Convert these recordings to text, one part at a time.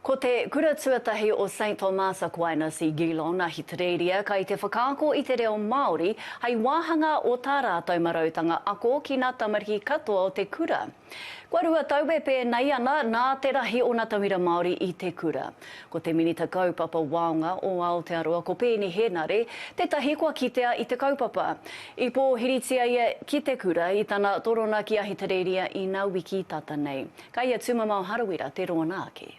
Ko te kura tuatahi o St. Thomas Aquinas I Geelong na Hitereiria kai te whakaako I te reo Māori hei wāhanga o tā rātou marautanga ako ki ngā tamariki katoa o te kura. Kua rua taue pēnei ana nā te rahi o ngā tauira Māori I te kura. Ko te minita kaupapa waonga o Aotearoa ko Peeni Henare, te tahi kua kitea I te kaupapa. I pōwhiritia ia ki te kura I tana torona ki a Hitereiria I ngā wiki tata nei. Kai ia tūmamau harawira te roa nāke.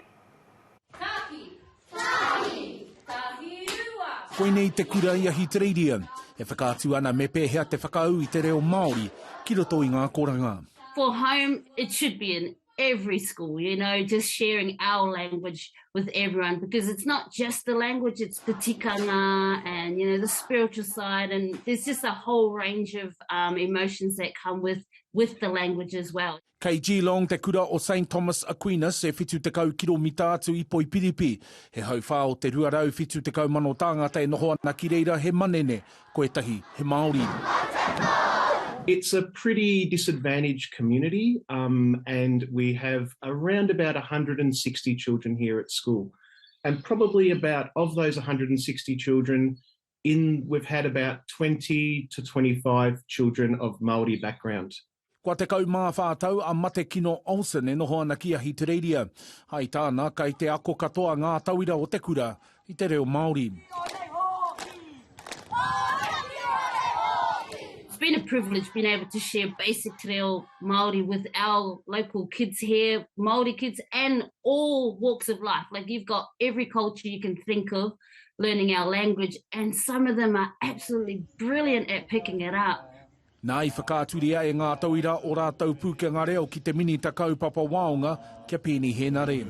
Koinei te kura I a Hitereiria, e whakaatu ana me pēhea te whakau I te reo Māori, ki roto I ngā koranga. For home, it should be in every school, you know, just sharing our language with everyone, because it's not just the language, it's the tikanga and, you know, the spiritual side, and there's just a whole range of emotions that come with the language as well. Kei Geelong te kura o St. Thomas Aquinas e whitu te kau kiromita atu I Poipiripi. He hau whao te ruarau whitu te kau mano tāngata e noho ana ki reira he manene, koetahi he Māori. It's a pretty disadvantaged community, and we have around about 160 children here at school. And probably about, of those 160 children, we've had about 20 to 25 children of Māori background. Kua te kau mā whātau a Mate Kino Olsen e noho ana ki a Hitereiria. Hai tāna kai te ako katoa ngā tauira o te kura I te reo Māori. It's been a privilege being able to share basic te reo Māori with our local kids here, Māori kids, and all walks of life. Like, you've got every culture you can think of, learning our language, and some of them are absolutely brilliant at picking it up. Nā I whakāturia e ngā tauira o rātau pūkenga reo ki te minita kaupapa waonga kia Peeni Henare.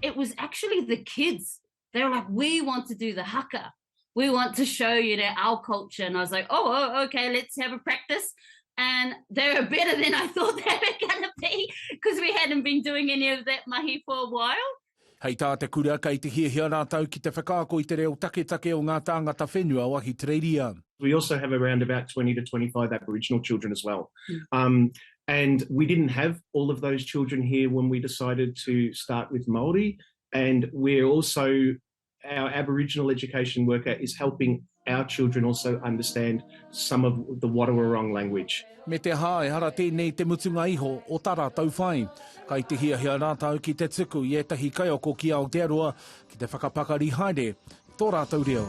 It was actually the kids. They were like, we want to do the haka. We want to show, you know, our culture. And I was like, oh, okay, let's have a practice. And they were better than I thought they were going to be, because we hadn't been doing any of that mahi for a while. Hei tā te kura kei te hiahia rātau ki te whakaako I te reo take o ngā tāngata whenua o Hitereiria. We also have around about 20 to 25 Aboriginal children as well. And we didn't have all of those children here when we decided to start with Māori. And we're also, our Aboriginal education worker is helping our children also understand some of the Wharawurrung language. Me te hae hara tēnei te mutunga iho o tā rātau whai. Kai te hiahia rātau ki te tuku I etahi kaioko ki Aotearoa ki te whakapakari haere, tō rātau reo.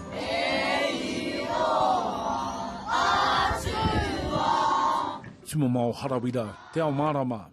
Tumamau harawira, te Ao Mārama.